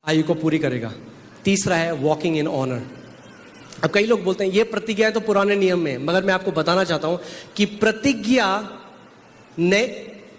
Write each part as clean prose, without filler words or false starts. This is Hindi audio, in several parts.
आयु को पूरी करेगा। तीसरा है वॉकिंग इन ऑनर। अब कई लोग बोलते हैं ये प्रतिज्ञा तो पुराने नियम में, मगर मैं आपको बताना चाहता हूं कि प्रतिज्ञा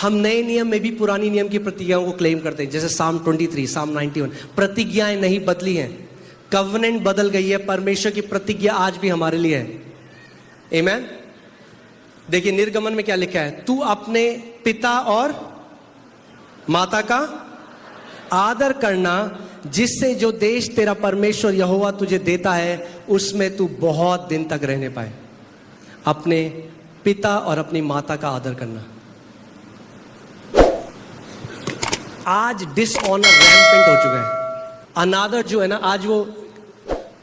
हम नए नियम में भी पुरानी नियम की प्रतिज्ञाओं को क्लेम करते हैं। जैसे साम 23, साम 91, प्रतिज्ञाएं नहीं बदली हैं, कवनेंट बदल गई है, परमेश्वर की प्रतिज्ञा आज भी हमारे लिए है। आमेन। देखिए निर्गमन में क्या लिखा है, तू अपने पिता और माता का आदर करना, जिससे जो देश तेरा परमेश्वर यहोवा तुझे देता है उसमें तू बहुत दिन तक रहने पाए। अपने पिता और अपनी माता का आदर करना। आज डिसऑनर रैम्पेंट हो चुका है। अनादर जो है ना, आज वो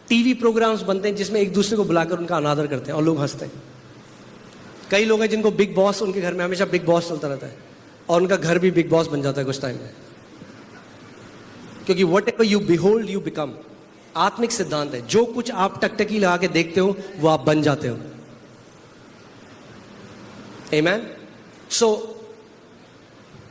टीवी प्रोग्राम्स बनते हैं जिसमें एक दूसरे को बुलाकर उनका अनादर करते हैं और लोग हंसते हैं। कई लोग हैं जिनको बिग बॉस, उनके घर में हमेशा बिग बॉस चलता रहता है और उनका घर भी बिग बॉस बन जाता है कुछ टाइम में, क्योंकि what ever you behold you become. आत्मिक सिद्धांत है, जो कुछ आप टकटकी लगा के देखते हो वो आप बन जाते हो। आमेन। सो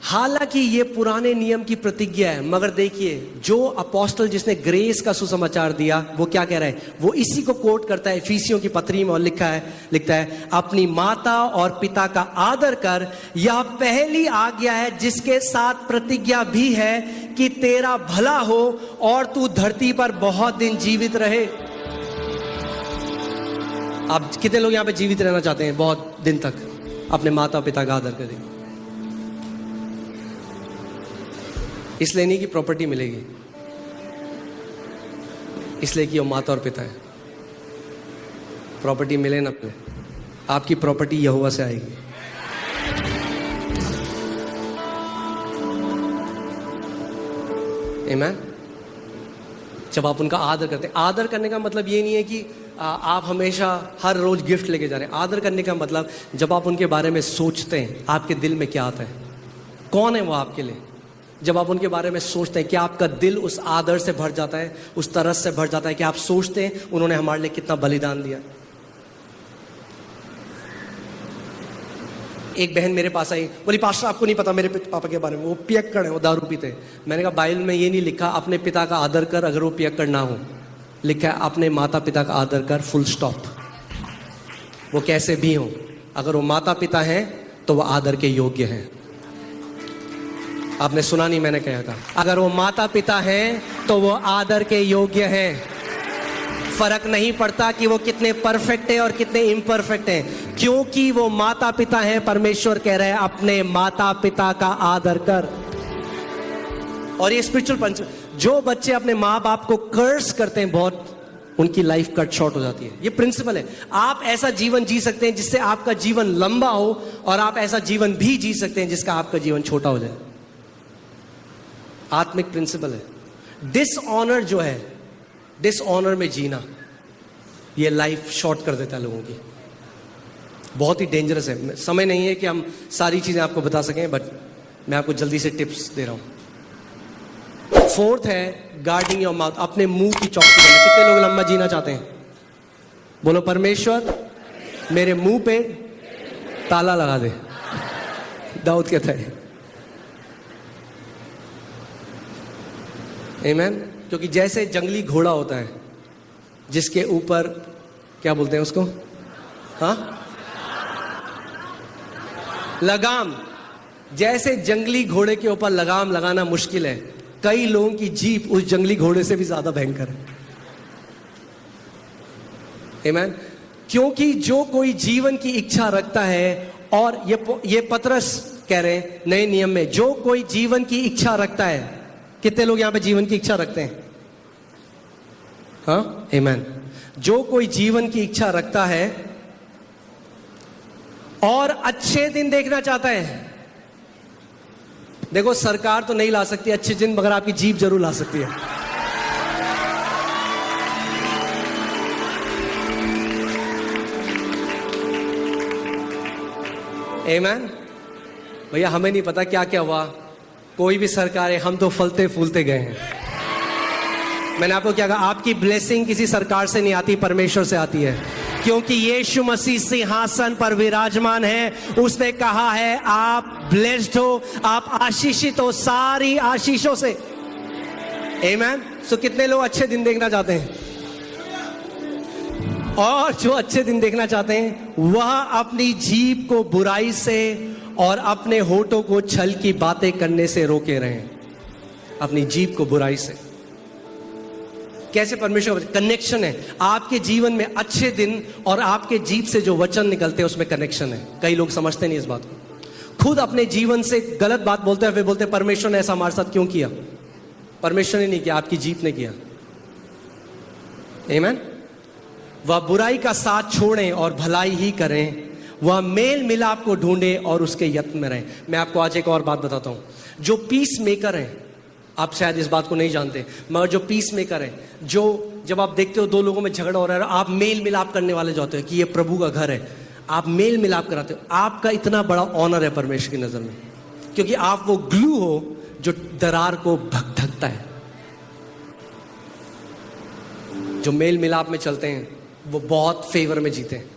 हालांकि ये पुराने नियम की प्रतिज्ञा है, मगर देखिए जो अपोस्टल जिसने ग्रेस का सुसमाचार दिया वो क्या कह रहा है, वो इसी को कोट करता है इफिसियों की पत्री में और लिखता है अपनी माता और पिता का आदर कर, यह पहली आज्ञा है जिसके साथ प्रतिज्ञा भी है कि तेरा भला हो और तू धरती पर बहुत दिन जीवित रहे। आप कितने लोग यहां पे जीवित रहना चाहते हैं बहुत दिन तक? अपने माता पिता का आदर करें। इसलिए नहीं कि प्रॉपर्टी मिलेगी, इसलिए कि वो माता और पिता है। प्रॉपर्टी मिले ना मिले, आपकी प्रॉपर्टी यहोवा से आएगी। आमीन। जब आप उनका आदर करते हैं, आदर करने का मतलब ये नहीं है कि आप हमेशा हर रोज गिफ्ट लेके जा रहे हैं। आदर करने का मतलब जब आप उनके बारे में सोचते हैं, आपके दिल में क्या आता है, कौन है वो आपके लिए। जब आप उनके बारे में सोचते हैं, क्या आपका दिल उस आदर से भर जाता है, उस तरस से भर जाता है कि आप सोचते हैं उन्होंने हमारे लिए कितना बलिदान दिया। एक बहन मेरे पास आई, बोली पास्टर आपको नहीं पता मेरे पापा के बारे में, वो पियक्कड़ है, वो दारू पीते। मैंने कहा बाइबल में ये नहीं लिखा अपने पिता का आदर कर अगर वो पियक्कड़ ना हो, लिखा है अपने माता पिता का आदर कर, फुल स्टॉप। वो कैसे भी हो, अगर वो माता पिता हैं तो वो आदर के योग्य हैं। आपने सुना नहीं, मैंने कहा था अगर वो माता पिता हैं तो वो आदर के योग्य हैं। फर्क नहीं पड़ता कि वो कितने परफेक्ट हैं और कितने इम्परफेक्ट हैं, क्योंकि वो माता पिता हैं। परमेश्वर कह रहे हैं अपने माता पिता का आदर कर। और ये स्पिरिचुअल पंच, जो बच्चे अपने माँ बाप को कर्स करते हैं बहुत, उनकी लाइफ कट शॉर्ट हो जाती है। ये प्रिंसिपल है। आप ऐसा जीवन जी सकते हैं जिससे आपका जीवन लंबा हो, और आप ऐसा जीवन भी जी सकते हैं जिसका आपका जीवन छोटा हो जाए। आत्मिक प्रिंसिपल है। डिसऑनर जो है, डिसऑनर में जीना, ये लाइफ शॉर्ट कर देता है लोगों की। बहुत ही डेंजरस है। समय नहीं है कि हम सारी चीजें आपको बता सकें, बट मैं आपको जल्दी से टिप्स दे रहा हूं। फोर्थ है गार्डिंग योर माउथ, अपने मुंह की चौकसी करना। कितने लोग लंबा जीना चाहते हैं? बोलो परमेश्वर मेरे मुंह पे ताला लगा दे। दाऊद कहता है आमीन। क्योंकि जैसे जंगली घोड़ा होता है जिसके ऊपर क्या बोलते हैं उसको, हाँ, लगाम। जैसे जंगली घोड़े के ऊपर लगाम लगाना मुश्किल है, कई लोगों की जीप उस जंगली घोड़े से भी ज्यादा भयंकर है। आमीन। क्योंकि जो कोई जीवन की इच्छा रखता है, और ये पतरस कह रहे हैं नए नियम में, जो कोई जीवन की इच्छा रखता है। कितने लोग यहां पे जीवन की इच्छा रखते हैं? हाँ, आमीन। जो कोई जीवन की इच्छा रखता है और अच्छे दिन देखना चाहता है, देखो सरकार तो नहीं ला सकती अच्छे दिन, मगर आपकी जीभ जरूर ला सकती है। आमीन। भैया हमें नहीं पता क्या क्या हुआ, कोई भी सरकार है, हम तो फलते फूलते गए हैं। मैंने आपको क्या कहा, आपकी ब्लेसिंग किसी सरकार से नहीं आती, परमेश्वर से आती है। क्योंकि यीशु मसीह सिंहासन पर विराजमान है। उसने कहा है आप ब्लेस्ड हो, आप आशीषित हो सारी आशीषों से। आमेन। सो कितने लोग अच्छे दिन देखना चाहते हैं? और जो अच्छे दिन देखना चाहते हैं वह अपनी जीभ को बुराई से और अपने होठों को छल की बातें करने से रोके रहें। अपनी जीभ को बुराई से। कैसे? परमेश्वर कनेक्शन है आपके जीवन में। अच्छे दिन और आपके जीभ से जो वचन निकलते हैं उसमें कनेक्शन है। कई लोग समझते नहीं इस बात को। खुद अपने जीवन से गलत बात बोलते हैं, फिर बोलते हैं परमेश्वर ने ऐसा हमारे साथ क्यों किया? परमेश्वर ने नहीं किया, आपकी जीभ ने किया। आमीन। वह बुराई का साथ छोड़ें और भलाई ही करें। वह मेल मिलाप को ढूंढे और उसके यत्न में रहें। मैं आपको आज एक और बात बताता हूं। जो पीस मेकर हैं, आप शायद इस बात को नहीं जानते, मगर जो पीस मेकर है, जो जब आप देखते हो दो लोगों में झगड़ा हो रहा है, आप मेल मिलाप करने वाले जो होते हैं कि ये प्रभु का घर है, आप मेल मिलाप कराते हो। आपका इतना बड़ा ऑनर है परमेश्वर की नजर में, क्योंकि आप वो ग्लू हो जो दरार को ढकता है। जो मेल मिलाप में चलते हैं वो बहुत फेवर में जीते हैं।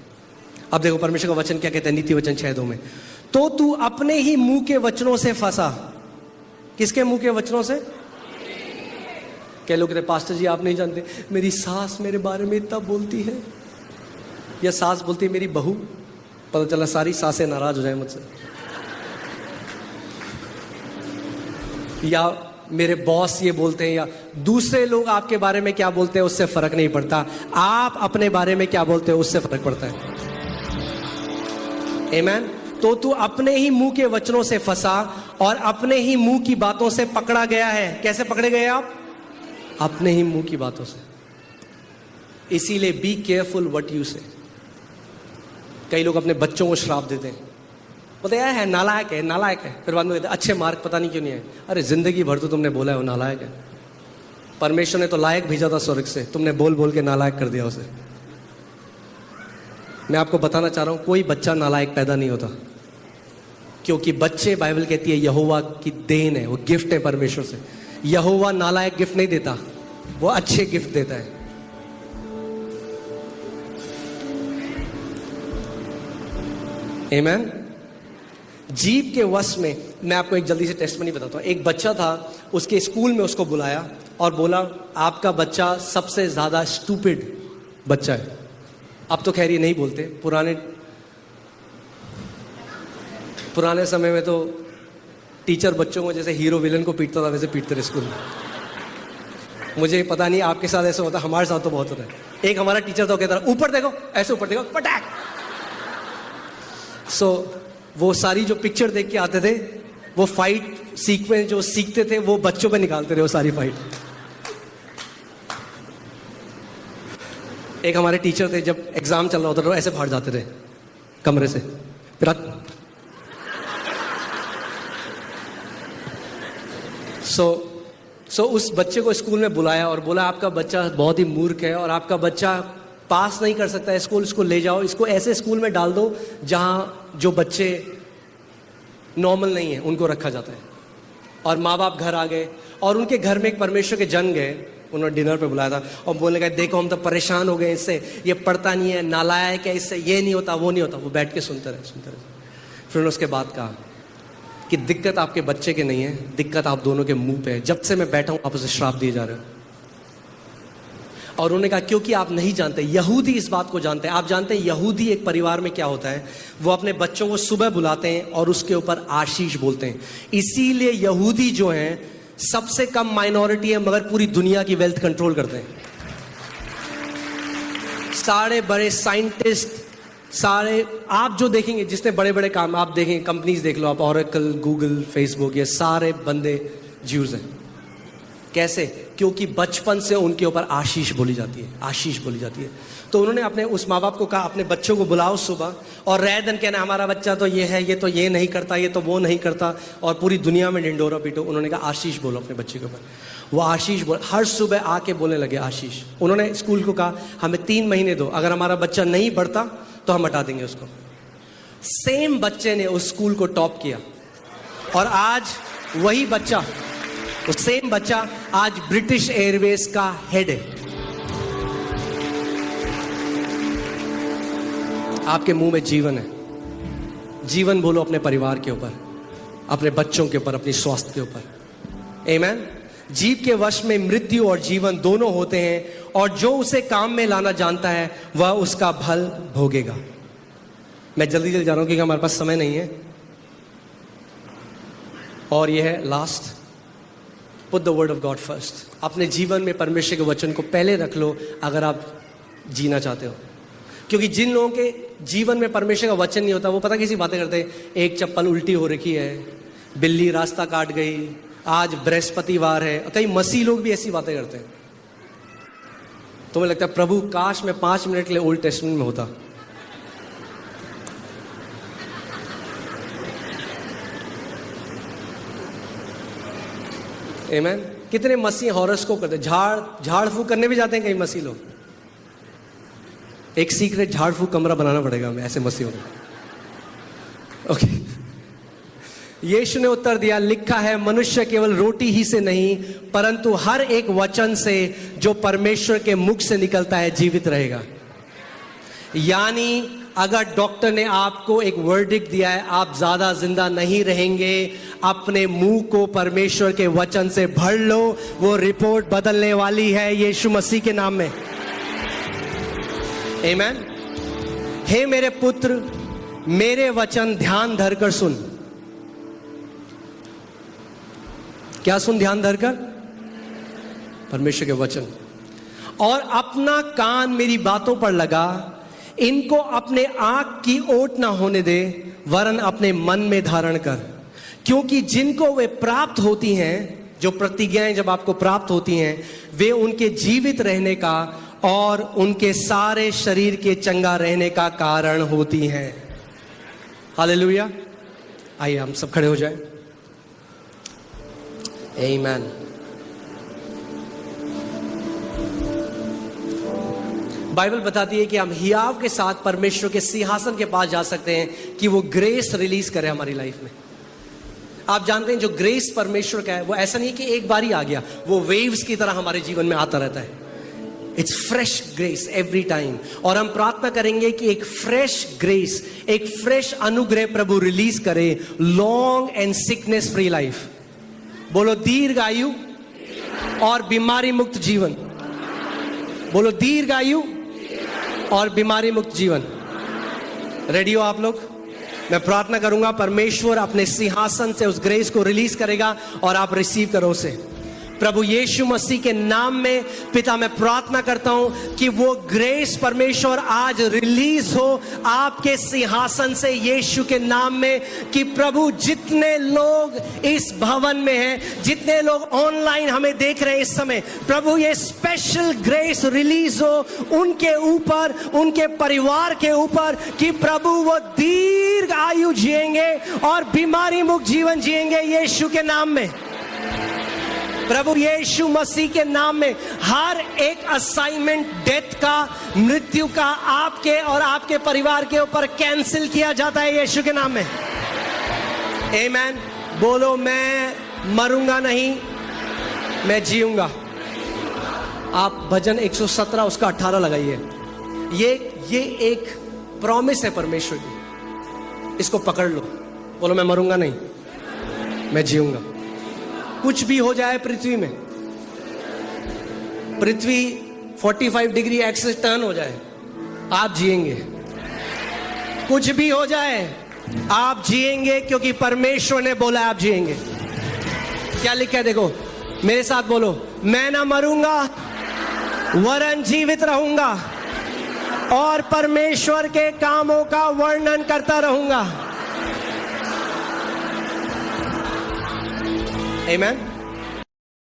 अब देखो परमेश्वर का वचन क्या कहता है, नीति वचन 6:2 में, तो तू अपने ही मुंह के वचनों से फंसा। किसके मुंह के वचनों से? क्या लोग कहते हैं पास्टर जी आप नहीं जानते, मेरी सास मेरे बारे में इतना बोलती है, या सास बोलती है मेरी बहू, पता चला सारी सासें नाराज हो जाए मुझसे, या मेरे बॉस ये बोलते हैं, या दूसरे लोग आपके बारे में क्या बोलते हैं उससे फर्क नहीं पड़ता। आप अपने बारे में क्या बोलते हो उससे फर्क पड़ता है। आमीन। तो तू अपने ही मुंह के वचनों से फंसा और अपने ही मुंह की बातों से पकड़ा गया है। कैसे पकड़े गए आप? अपने ही मुंह की बातों से। इसीलिए बी केयरफुल व्हाट यू से। कई लोग अपने बच्चों को श्राप देते हैं, बोलते है नालायक है, नालायक है, फिर बाद में कहते अच्छे मार्क पता नहीं क्यों नहीं है। अरे जिंदगी भर तो तुमने बोला है वो नालायक है। परमेश्वर ने तो लायक भेजा था स्वर्ग से, तुमने बोल बोल के नालायक कर दिया उसे। मैं आपको बताना चाह रहा हूं कोई बच्चा नालायक पैदा नहीं होता, क्योंकि बच्चे, बाइबल कहती है, यहोवा की देन है, वो गिफ्ट है परमेश्वर से। यहोवा नालायक गिफ्ट नहीं देता, वो अच्छे गिफ्ट देता है। आमीन। जीभ के वश में, मैं आपको एक जल्दी से टेस्टमनी बताता हूं। एक बच्चा था, उसके स्कूल में उसको बुलाया और बोला आपका बच्चा सबसे ज्यादा स्टूपिड बच्चा है। अब तो खैर ये नहीं बोलते, पुराने समय में तो टीचर बच्चों को जैसे हीरो विलन को पीटता था वैसे पीटते थे स्कूल में। मुझे पता नहीं आपके साथ ऐसा होता, हमारे साथ तो बहुत होता है। एक हमारा टीचर तो कहता ऊपर देखो, ऐसे ऊपर देखो, पटाक। सो वो सारी जो पिक्चर देख के आते थे, वो फाइट सीक्वेंस जो सीखते थे वो बच्चों पे निकालते थे वो सारी फाइट। एक हमारे टीचर थे, जब एग्जाम चल रहा होता था ऐसे बाहर जाते थे कमरे से, फिर सो उस बच्चे को स्कूल में बुलाया और बोला आपका बच्चा बहुत ही मूर्ख है और आपका बच्चा पास नहीं कर सकता है स्कूल, इसको ले जाओ, इसको ऐसे स्कूल में डाल दो जहां जो बच्चे नॉर्मल नहीं है उनको रखा जाता है। और माँ बाप घर आ गए और उनके घर में एक परमेश्वर के जन गए, उन्होंने डिनर पे बुलाया था और बोलने का देखो हम तो परेशान हो गए इससे, ये पढ़ता नहीं है, नालायक है, इससे ये नहीं होता वो नहीं होता। वो बैठ के सुनते रहे। फिर उन्होंने उसके बाद कहा कि दिक्कत आपके बच्चे के नहीं है, दिक्कत आप दोनों के मुंह पे है। जब से मैं बैठा हूं आप उसे श्राप दिए जा रहे हो। और उन्होंने कहा क्योंकि आप नहीं जानते, यहूदी इस बात को जानते हैं। आप जानते हैं यहूदी एक परिवार में क्या होता है, वो अपने बच्चों को सुबह बुलाते हैं और उसके ऊपर आशीष बोलते हैं। इसीलिए यहूदी जो हैं सबसे कम माइनॉरिटी है मगर पूरी दुनिया की वेल्थ कंट्रोल करते हैं। सारे बड़े साइंटिस्ट, सारे आप जो देखेंगे जिसने बड़े बड़े काम आप देखेंगे, कंपनीज देख लो आप, ऑरेकल, गूगल, फेसबुक, ये सारे बंदे ज्यूज हैं। कैसे? क्योंकि बचपन से उनके ऊपर आशीष बोली जाती है, आशीष बोली जाती है। तो उन्होंने अपने उस माँ बाप को कहा अपने बच्चों को बुलाओ सुबह, और रैदन कहना हमारा बच्चा तो ये है, ये तो ये नहीं करता, ये तो वो नहीं करता, और पूरी दुनिया में ढिंडोरा पीटो। उन्होंने कहा आशीष बोलो अपने बच्चे के ऊपर। वो आशीष बोल, हर सुबह आके बोलने लगे आशीष। उन्होंने स्कूल को कहा हमें 3 महीने दो, अगर हमारा बच्चा नहीं बढ़ता तो हम हटा देंगे उसको। सेम बच्चे ने उस स्कूल को टॉप किया और आज वही बच्चा, वो सेम बच्चा आज ब्रिटिश एयरवेज का हेड है। आपके मुंह में जीवन है। जीवन बोलो अपने परिवार के ऊपर, अपने बच्चों के ऊपर, अपनी स्वास्थ्य के ऊपर। आमीन। जीव के वश में मृत्यु और जीवन दोनों होते हैं, और जो उसे काम में लाना जानता है वह उसका फल भोगेगा। मैं जल्दी जल्दी जा रहा हूं क्योंकि हमारे पास समय नहीं है। और यह है last, put the word of God first. अपने जीवन में परमेश्वर के वचन को पहले रख लो अगर आप जीना चाहते हो। क्योंकि जिन लोगों के जीवन में परमेश्वर का वचन नहीं होता, वो पता कैसी बातें करते हैं, एक चप्पल उल्टी हो रखी है, बिल्ली रास्ता काट गई, आज बृहस्पतिवार है। कई मसीह लोग भी ऐसी बातें करते हैं। तो मुझे लगता है प्रभु काश मैं 5 मिनट के लिए ओल्ड टेस्टमेंट में होता। आमीन। कितने मसीह हॉरोस्कोप करते हैं, झाड़ फूक करने भी जाते हैं कई मसीह लोग। एक सीक्रेट झाड़ फूक कमरा बनाना पड़ेगा हमें ऐसे मसीहों को। ओके, यीशु ने उत्तर दिया, लिखा है मनुष्य केवल रोटी ही से नहीं परंतु हर एक वचन से जो परमेश्वर के मुख से निकलता है जीवित रहेगा। यानी अगर डॉक्टर ने आपको एक वर्डिक्ट दिया है आप ज्यादा जिंदा नहीं रहेंगे, अपने मुंह को परमेश्वर के वचन से भर लो, वो रिपोर्ट बदलने वाली है यीशु मसीह के नाम में। आमीन। हे मेरे पुत्र, मेरे वचन ध्यान धरकर सुन। क्या सुन ध्यान धरकर? परमेश्वर के वचन। और अपना कान मेरी बातों पर लगा, इनको अपने आंख की ओट ना होने दे वरन अपने मन में धारण कर, क्योंकि जिनको वे प्राप्त होती हैं, जो प्रतिज्ञाएं जब आपको प्राप्त होती हैं, वे उनके जीवित रहने का और उनके सारे शरीर के चंगा रहने का कारण होती हैं। हालेलुया। आइए हम सब खड़े हो जाएं। आमीन। बाइबल बताती है कि हम हियाव के साथ परमेश्वर के सिंहासन के पास जा सकते हैं कि वो ग्रेस रिलीज करे हमारी लाइफ में। आप जानते हैं जो ग्रेस परमेश्वर का है वो ऐसा नहीं कि एक बार ही आ गया, वो वेव्स की तरह हमारे जीवन में आता रहता है। It's fresh grace every time. और हम प्रार्थना करेंगे कि एक फ्रेश ग्रेस, एक फ्रेश अनुग्रह प्रभु रिलीज करे, long and sickness free life. बोलो दीर्घ आयु और बीमारी मुक्त जीवन। बोलो दीर्घ आयु और बीमारी मुक्त जीवन। रेडी हो आप लोग? मैं प्रार्थना करूंगा, परमेश्वर अपने सिंहासन से उस ग्रेस को रिलीज करेगा और आप रिसीव करो उसे। प्रभु यीशु मसीह के नाम में पिता मैं प्रार्थना करता हूं कि वो ग्रेस परमेश्वर आज रिलीज हो आपके सिंहासन से यीशु के नाम में। कि प्रभु जितने लोग इस भवन में हैं, जितने लोग ऑनलाइन हमें देख रहे हैं इस समय, प्रभु ये स्पेशल ग्रेस रिलीज हो उनके ऊपर, उनके परिवार के ऊपर, कि प्रभु वो दीर्घ आयु जिएंगे और बीमारी मुक्त जीवन जिएंगे यीशु के नाम में। प्रभु यीशु मसीह के नाम में हर एक असाइनमेंट डेथ का, मृत्यु का आपके और आपके परिवार के ऊपर कैंसिल किया जाता है यीशु के नाम में। आमीन। बोलो मैं मरूंगा नहीं, मैं जीऊंगा। आप भजन 117 उसका 18 लगाइए। ये एक प्रॉमिस है परमेश्वर की, इसको पकड़ लो। बोलो मैं मरूंगा नहीं, मैं जीऊंगा। कुछ भी हो जाए पृथ्वी में, पृथ्वी 45 डिग्री एक्सिस टर्न हो जाए, आप जिएंगे। कुछ भी हो जाए आप जिएंगे, क्योंकि परमेश्वर ने बोला आप जिएंगे। क्या लिखा है देखो, मेरे साथ बोलो, मैं ना मरूंगा वरन जीवित रहूंगा और परमेश्वर के कामों का वर्णन करता रहूंगा। आमीन।